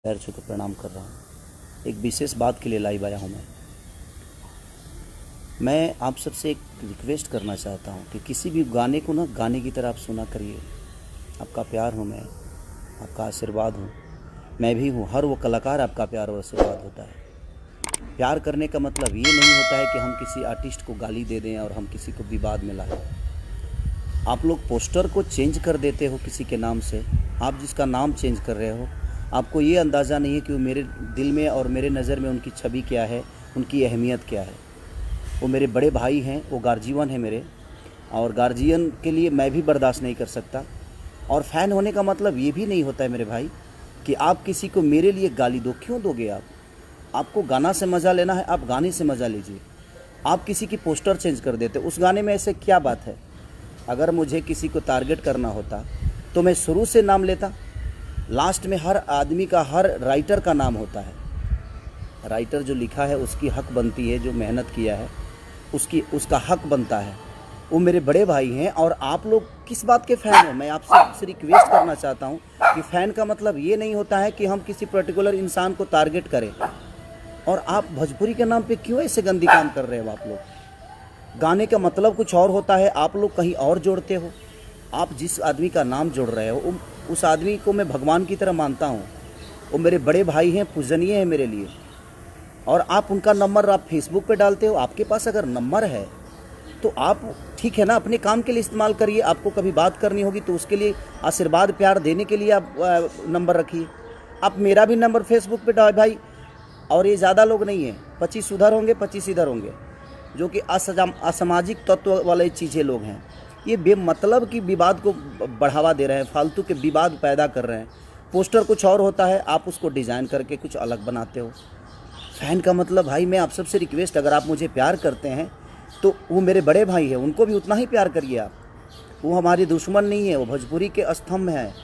पैर छू के प्रणाम कर रहा हूँ। एक विशेष बात के लिए लाइव आया हूँ। मैं आप सबसे एक रिक्वेस्ट करना चाहता हूँ कि किसी भी गाने को ना गाने की तरह आप सुना करिए। आपका प्यार हूँ मैं, आपका आशीर्वाद हूँ, मैं भी हूँ। हर वो कलाकार आपका प्यार और आशीर्वाद होता है। प्यार करने का मतलब ये नहीं होता है कि हम किसी आर्टिस्ट को गाली दे दें और हम किसी को विवाद में लाएं। आप लोग पोस्टर को चेंज कर देते हो किसी के नाम से। आप जिसका नाम चेंज कर रहे हो, आपको ये अंदाज़ा नहीं है कि वो मेरे दिल में और मेरे नज़र में उनकी छवि क्या है, उनकी अहमियत क्या है। वो मेरे बड़े भाई हैं, वो गार्जियन है मेरे, और गार्जियन के लिए मैं भी बर्दाश्त नहीं कर सकता। और फ़ैन होने का मतलब ये भी नहीं होता है मेरे भाई कि आप किसी को मेरे लिए गाली दो। क्यों दोगे आप? आपको गाना से मज़ा लेना है, आप गाने से मज़ा लीजिए। आप किसी की पोस्टर चेंज कर देते, उस गाने में ऐसे क्या बात है? अगर मुझे किसी को टारगेट करना होता तो मैं शुरू से नाम लेता। लास्ट में हर आदमी का, हर राइटर का नाम होता है। राइटर जो लिखा है उसकी हक बनती है, जो मेहनत किया है उसका हक बनता है। वो मेरे बड़े भाई हैं और आप लोग किस बात के फ़ैन हो? मैं आपसे रिक्वेस्ट करना चाहता हूँ कि फ़ैन का मतलब ये नहीं होता है कि हम किसी पर्टिकुलर इंसान को टारगेट करें। और आप भोजपुरी के नाम पे क्यों ऐसे गंदी काम कर रहे हो? आप लोग गाने का मतलब कुछ और होता है, आप लोग कहीं और जोड़ते हो। आप जिस आदमी का नाम जोड़ रहे हो उस आदमी को मैं भगवान की तरह मानता हूँ। वो मेरे बड़े भाई हैं, पूजनीय हैं मेरे लिए। और आप उनका नंबर आप फेसबुक पे डालते हो। आपके पास अगर नंबर है तो आप ठीक है ना, अपने काम के लिए इस्तेमाल करिए। आपको कभी बात करनी होगी तो उसके लिए आशीर्वाद प्यार देने के लिए आप नंबर रखिए। आप मेरा भी नंबर फेसबुक पे डाल भाई। और ये ज़्यादा लोग नहीं हैं, 25 उधर होंगे 25 इधर होंगे, जो कि असामाजिक तत्व वाले चीज़ें लोग हैं। ये बेमतलब की विवाद को बढ़ावा दे रहे हैं, फालतू के विवाद पैदा कर रहे हैं। पोस्टर कुछ और होता है, आप उसको डिज़ाइन करके कुछ अलग बनाते हो। फ़ैन का मतलब भाई, मैं आप सबसे रिक्वेस्ट, अगर आप मुझे प्यार करते हैं तो वो मेरे बड़े भाई हैं, उनको भी उतना ही प्यार करिए आप। वो हमारे दुश्मन नहीं है, वो भोजपुरी के स्तंभ हैं।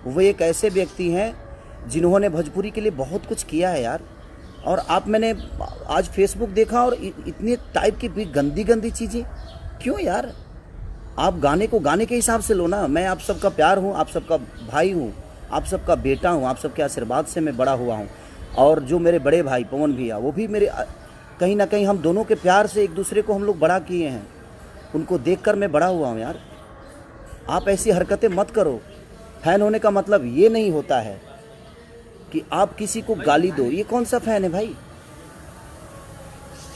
वो एक ऐसे व्यक्ति हैं जिन्होंने भोजपुरी के लिए बहुत कुछ किया है यार। और मैंने आज फेसबुक देखा और इतने टाइप की भी गंदी गंदी चीज़ें क्यों यार? आप गाने को गाने के हिसाब से लो ना। मैं आप सबका प्यार हूँ, आप सबका भाई हूँ, आप सबका बेटा हूँ, आप सबके आशीर्वाद से मैं बड़ा हुआ हूँ। और जो मेरे बड़े भाई पवन भैया, वो भी मेरे, कहीं ना कहीं हम दोनों के प्यार से एक दूसरे को हम लोग बड़ा किए हैं। उनको देखकर मैं बड़ा हुआ हूँ यार। आप ऐसी हरकतें मत करो। फ़ैन होने का मतलब ये नहीं होता है कि आप किसी को गाली दो। ये कौन सा फ़ैन है भाई?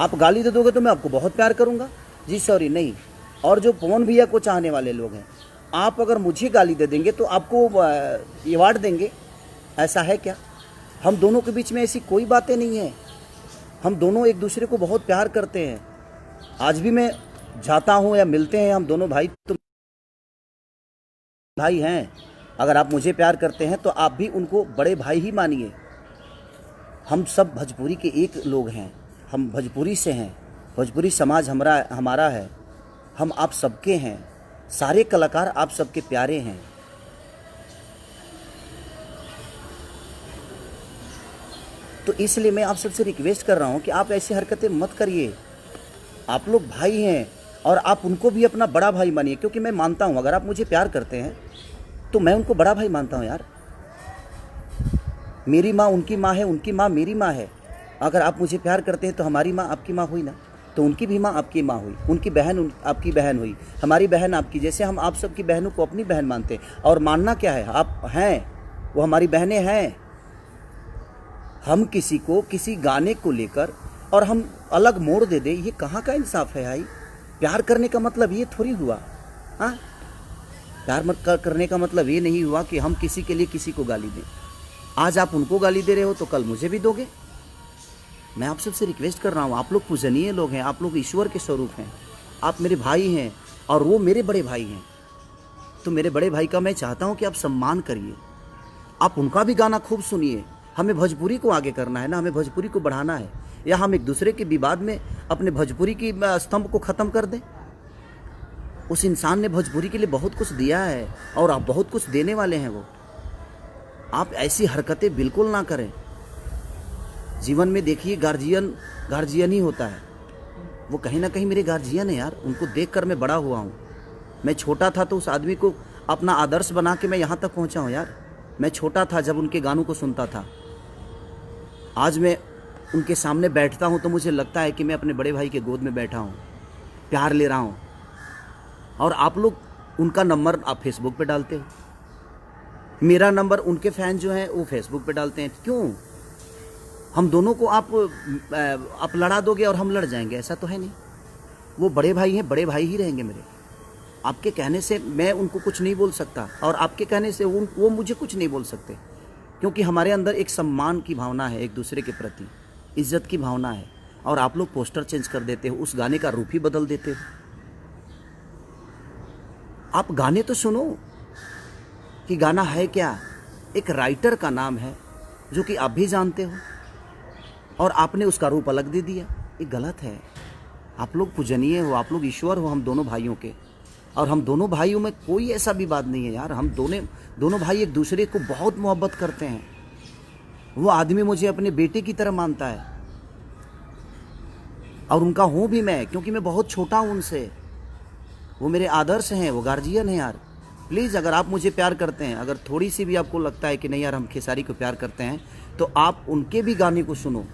आप गाली दे दोगे तो मैं आपको बहुत प्यार करूँगा जी, सॉरी नहीं। और जो पवन भैया को चाहने वाले लोग हैं, आप अगर मुझे गाली दे देंगे तो आपको अवार्ड देंगे, ऐसा है क्या? हम दोनों के बीच में ऐसी कोई बातें नहीं है। हम दोनों एक दूसरे को बहुत प्यार करते हैं। आज भी मैं जाता हूँ या मिलते हैं, हम दोनों भाई तो भाई हैं। अगर आप मुझे प्यार करते हैं तो आप भी उनको बड़े भाई ही मानिए। हम सब भोजपुरी के एक लोग हैं, हम भोजपुरी से हैं, भोजपुरी समाज हमारा है, हम आप सबके हैं। सारे कलाकार आप सबके प्यारे हैं। तो इसलिए मैं आप सबसे रिक्वेस्ट कर रहा हूं कि आप ऐसी हरकतें मत करिए। आप लोग भाई हैं और आप उनको भी अपना बड़ा भाई मानिए। क्योंकि मैं मानता हूं, अगर आप मुझे प्यार करते हैं तो मैं उनको बड़ा भाई मानता हूं यार। मेरी माँ उनकी माँ है, उनकी माँ मेरी माँ है। अगर आप मुझे प्यार करते हैं तो हमारी माँ आपकी माँ हुई ना, तो उनकी भी माँ आपकी माँ हुई, उनकी बहन आपकी बहन हुई, हमारी बहन आपकी। जैसे हम आप सबकी बहनों को अपनी बहन मानते हैं। और मानना क्या है, आप हैं, वो हमारी बहनें हैं। हम किसी को किसी गाने को लेकर और हम अलग मोड़ दे दें, ये कहाँ का इंसाफ है भाई? प्यार करने का मतलब ये थोड़ी हुआ। हाँ, प्यार करने का मतलब ये नहीं हुआ कि हम किसी के लिए किसी को गाली दें। आज आप उनको गाली दे रहे हो तो कल मुझे भी दोगे। मैं आप सबसे रिक्वेस्ट कर रहा हूँ, आप लोग पूजनीय लोग हैं, आप लोग ईश्वर के स्वरूप हैं, आप मेरे भाई हैं और वो मेरे बड़े भाई हैं। तो मेरे बड़े भाई का मैं चाहता हूँ कि आप सम्मान करिए, आप उनका भी गाना खूब सुनिए। हमें भोजपुरी को आगे करना है ना, हमें भोजपुरी को बढ़ाना है। या हम एक दूसरे के विवाद में अपने भोजपुरी की स्तंभ को ख़त्म कर दें? उस इंसान ने भोजपुरी के लिए बहुत कुछ दिया है और आप बहुत कुछ देने वाले हैं। वो आप ऐसी हरकतें बिल्कुल ना करें। जीवन में देखिए, गार्जियन ही होता है। वो कहीं ना कहीं मेरे गार्जियन है यार। उनको देखकर मैं बड़ा हुआ हूँ। मैं छोटा था तो उस आदमी को अपना आदर्श बना के मैं यहाँ तक पहुँचा हूँ यार। मैं छोटा था जब उनके गानों को सुनता था। आज मैं उनके सामने बैठता हूँ तो मुझे लगता है कि मैं अपने बड़े भाई के गोद में बैठा हूँ, प्यार ले रहा हूँ। और आप लोग उनका नंबर आप फेसबुक पे डालते हो, मेरा नंबर उनके फैन जो हैं वो फेसबुक पे डालते हैं। क्यों? हम दोनों को आप लड़ा दोगे और हम लड़ जाएंगे? ऐसा तो है नहीं। वो बड़े भाई हैं, बड़े भाई ही रहेंगे मेरे। आपके कहने से मैं उनको कुछ नहीं बोल सकता और आपके कहने से वो मुझे कुछ नहीं बोल सकते, क्योंकि हमारे अंदर एक सम्मान की भावना है, एक दूसरे के प्रति इज्जत की भावना है। और आप लोग पोस्टर चेंज कर देते हो, उस गाने का रूप ही बदल देते हो। आप गाने तो सुनो कि गाना है क्या। एक राइटर का नाम है जो कि आप भी जानते हो, और आपने उसका रूप अलग दे दिया। ये गलत है। आप लोग पूजनीय हो, आप लोग ईश्वर हो हम दोनों भाइयों के, और हम दोनों भाइयों में कोई ऐसा विवाद नहीं है यार। हम दोनों भाई एक दूसरे को बहुत मोहब्बत करते हैं। वो आदमी मुझे अपने बेटे की तरह मानता है और उनका हूँ भी मैं, क्योंकि मैं बहुत छोटा हूँ उनसे। वो मेरे आदर्श हैं, वो गार्जियन हैं यार। प्लीज़ अगर आप मुझे प्यार करते हैं, अगर थोड़ी सी भी आपको लगता है कि नहीं यार हम खेसारी को प्यार करते हैं, तो आप उनके भी गाने को सुनो,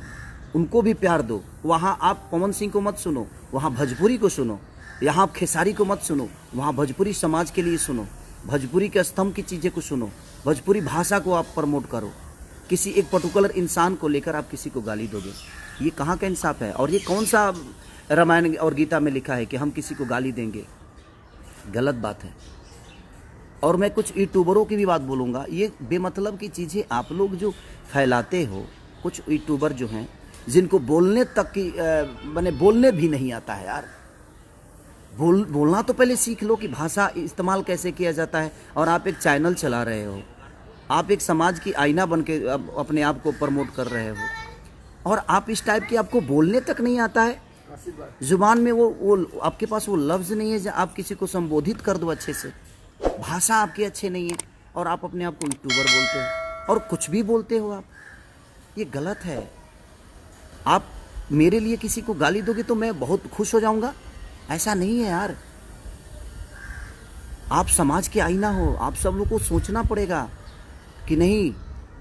उनको भी प्यार दो। वहाँ आप पवन सिंह को मत सुनो, वहाँ भोजपुरी को सुनो। यहाँ आप खेसारी को मत सुनो, वहाँ भोजपुरी समाज के लिए सुनो, भोजपुरी के स्तंभ की चीज़ें को सुनो, भोजपुरी भाषा को आप प्रमोट करो। किसी एक पर्टिकुलर इंसान को लेकर आप किसी को गाली दोगे, ये कहाँ का इंसाफ है? और ये कौन सा रामायण और गीता में लिखा है कि हम किसी को गाली देंगे? गलत बात है। और मैं कुछ यूट्यूबरों की भी बात बोलूँगा। ये बेमतलब की चीज़ें आप लोग जो फैलाते हो, कुछ यूट्यूबर जो हैं जिनको बोलने तक की मैंने बोलने भी नहीं आता है यार। बोलना तो पहले सीख लो कि भाषा इस्तेमाल कैसे किया जाता है। और आप एक चैनल चला रहे हो, आप एक समाज की आईना बन के अपने आप को प्रमोट कर रहे हो, और आप इस टाइप के आपको बोलने तक नहीं आता है। जुबान में वो आपके पास वो लफ्ज़ नहीं है जो आप किसी को संबोधित कर दो अच्छे से। भाषा आपकी अच्छे नहीं है और आप अपने आप को यूट्यूबर बोलते हो और कुछ भी बोलते हो आप। ये गलत है। आप मेरे लिए किसी को गाली दोगे तो मैं बहुत खुश हो जाऊंगा? ऐसा नहीं है यार। आप समाज के आईना हो, आप सब लोग को सोचना पड़ेगा कि नहीं,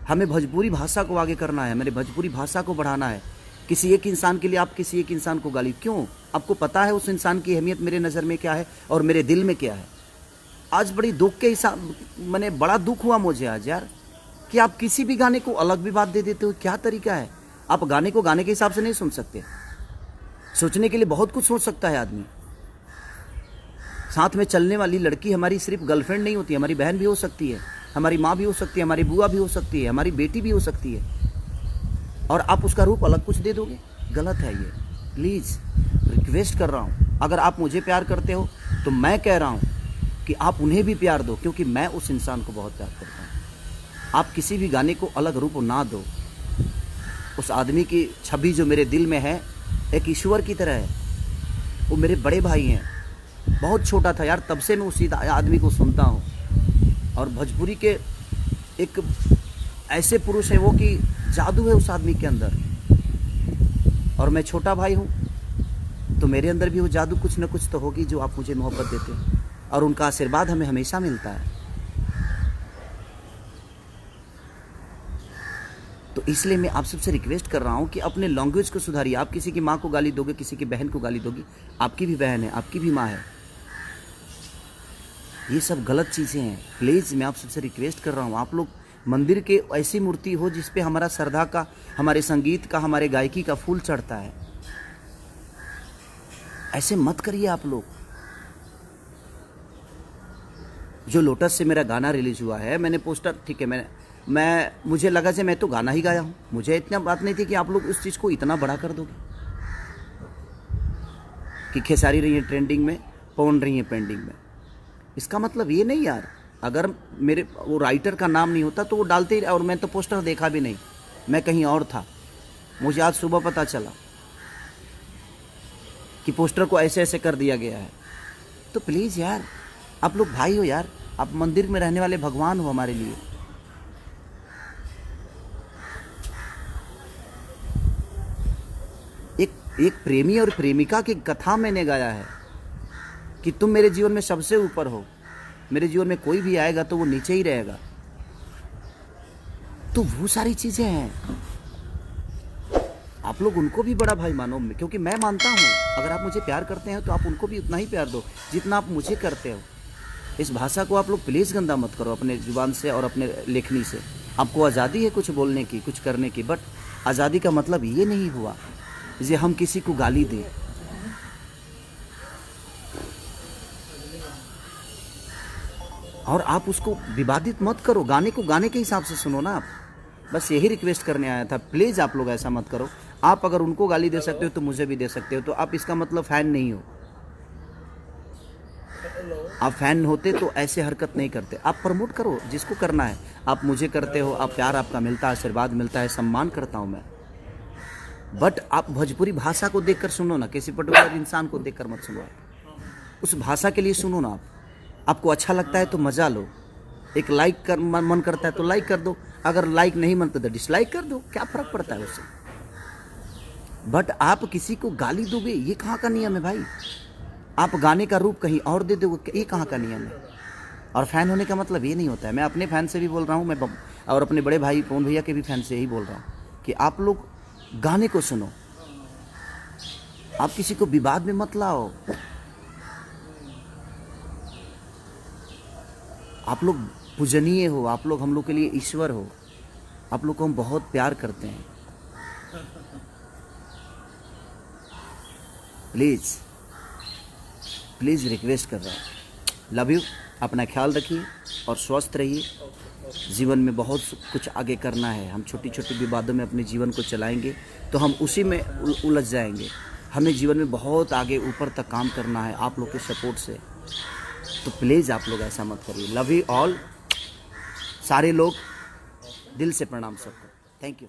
हमें भोजपुरी भाषा को आगे करना है, मेरे भोजपुरी भाषा को बढ़ाना है। किसी एक इंसान के लिए आप किसी एक इंसान को गाली क्यों? आपको पता है उस इंसान की अहमियत मेरे नज़र में क्या है और मेरे दिल में क्या है। आज बड़ी दुख के हिसाब मैंने बड़ा दुख हुआ मुझे आज यार कि आप किसी भी गाने को अलग भी बात दे देते हो। क्या तरीका है? आप गाने को गाने के हिसाब से नहीं सुन सकते। सोचने के लिए बहुत कुछ सोच सकता है आदमी। साथ में चलने वाली लड़की हमारी सिर्फ गर्लफ्रेंड नहीं होती, हमारी बहन भी हो सकती है, हमारी माँ भी हो सकती है, हमारी बुआ भी हो सकती है, हमारी बेटी भी हो सकती है, और आप उसका रूप अलग कुछ दे दोगे? गलत है ये। प्लीज़ रिक्वेस्ट कर रहा हूँ, अगर आप मुझे प्यार करते हो तो मैं कह रहा हूँ कि आप उन्हें भी प्यार दो, क्योंकि मैं उस इंसान को बहुत प्यार करता हूँ। आप किसी भी गाने को अलग रूप ना दो। उस आदमी की छवि जो मेरे दिल में है एक ईश्वर की तरह है। वो मेरे बड़े भाई हैं। बहुत छोटा था यार, तब से मैं उसी आदमी को सुनता हूँ। और भोजपुरी के एक ऐसे पुरुष है वो कि जादू है उस आदमी के अंदर, और मैं छोटा भाई हूँ तो मेरे अंदर भी वो जादू कुछ न कुछ तो होगी जो आप मुझे मोहब्बत देते हो, और उनका आशीर्वाद हमें हमेशा मिलता है। तो इसलिए मैं आप सबसे रिक्वेस्ट कर रहा हूँ कि अपने लैंग्वेज को सुधारिए। आप किसी की माँ को गाली दोगे, किसी की बहन को गाली दोगी, आपकी भी बहन है, आपकी भी माँ है। ये सब गलत चीज़ें हैं। प्लीज़ मैं आप सबसे रिक्वेस्ट कर रहा हूँ, आप लोग मंदिर के ऐसी मूर्ति हो जिस पे हमारा श्रद्धा का, हमारे संगीत का, हमारे गायकी का फूल चढ़ता है। ऐसे मत करिए आप लोग। जो लोटस से मेरा गाना रिलीज हुआ है, मैंने पोस्टर, ठीक है, मुझे लगा कि मैं तो गाना ही गाया हूँ। मुझे इतना बात नहीं थी कि आप लोग उस चीज़ को इतना बड़ा कर दोगे कि खेसारी रही है ट्रेंडिंग में, पवन रही है पेंडिंग में। इसका मतलब ये नहीं यार, अगर मेरे वो राइटर का नाम नहीं होता तो वो डालते ही, और मैं तो पोस्टर देखा भी नहीं, मैं कहीं और था। मुझे आज सुबह पता चला कि पोस्टर को ऐसे ऐसे कर दिया गया है। तो प्लीज़ यार, आप लोग भाई हो यार, आप मंदिर में रहने वाले भगवान हो हमारे लिए। एक प्रेमी और प्रेमिका की कथा मैंने गाया है कि तुम मेरे जीवन में सबसे ऊपर हो, मेरे जीवन में कोई भी आएगा तो वो नीचे ही रहेगा। तो वो सारी चीज़ें हैं। आप लोग उनको भी बड़ा भाई मानो, क्योंकि मैं मानता हूँ अगर आप मुझे प्यार करते हैं तो आप उनको भी उतना ही प्यार दो जितना आप मुझे करते हो। इस भाषा को आप लोग प्लीज़ गंदा मत करो अपने जुबान से और अपने लेखनी से। आपको आज़ादी है कुछ बोलने की, कुछ करने की, बट आज़ादी का मतलब ये नहीं हुआ जे हम किसी को गाली दें। और आप उसको विवादित मत करो, गाने को गाने के हिसाब से सुनो ना आप। बस यही रिक्वेस्ट करने आया था, प्लीज़ आप लोग ऐसा मत करो। आप अगर उनको गाली दे सकते हो तो मुझे भी दे सकते हो, तो आप इसका मतलब फ़ैन नहीं हो। आप फ़ैन होते तो ऐसे हरकत नहीं करते। आप प्रमोट करो जिसको करना है, आप मुझे करते हो, आप प्यार आपका मिलता है, आशीर्वाद मिलता है, सम्मान करता हूँ मैं। बट आप भोजपुरी भाषा को देखकर सुनो ना, किसी पर्टिकुलर इंसान को देखकर मत सुनो। आप उस भाषा के लिए सुनो ना। आपको अच्छा लगता है तो मज़ा लो। एक लाइक कर मन करता है तो लाइक कर दो, अगर लाइक नहीं मन तो डिसलाइक कर दो, क्या फ़र्क पड़ता है उससे। बट आप किसी को गाली दोगे, ये कहाँ का नियम है भाई। आप गाने का रूप कहीं और दे दोगे, ये कहाँ का नियम है। और फ़ैन होने का मतलब ये नहीं होता है। मैं अपने फ़ैन से भी बोल रहा हूँ, मैं और अपने बड़े भाई पवन भैया के भी फ़ैन से यही बोल रहा हूँ कि आप लोग गाने को सुनो, आप किसी को विवाद में मत लाओ। आप लोग पूजनीय हो, आप लोग हम लोग के लिए ईश्वर हो, आप लोग को हम बहुत प्यार करते हैं। प्लीज़ प्लीज़ रिक्वेस्ट कर रहा हूँ, लव यू। अपना ख्याल रखिए और स्वस्थ रहिए। जीवन में बहुत कुछ आगे करना है। हम छोटी छोटी विवादों में अपने जीवन को चलाएंगे तो हम उसी में उलझ जाएंगे। हमें जीवन में बहुत आगे ऊपर तक काम करना है आप लोग के सपोर्ट से। तो प्लीज़ आप लोग ऐसा मत करिए। लव यू ऑल, सारे लोग, दिल से प्रणाम सबको। Thank you.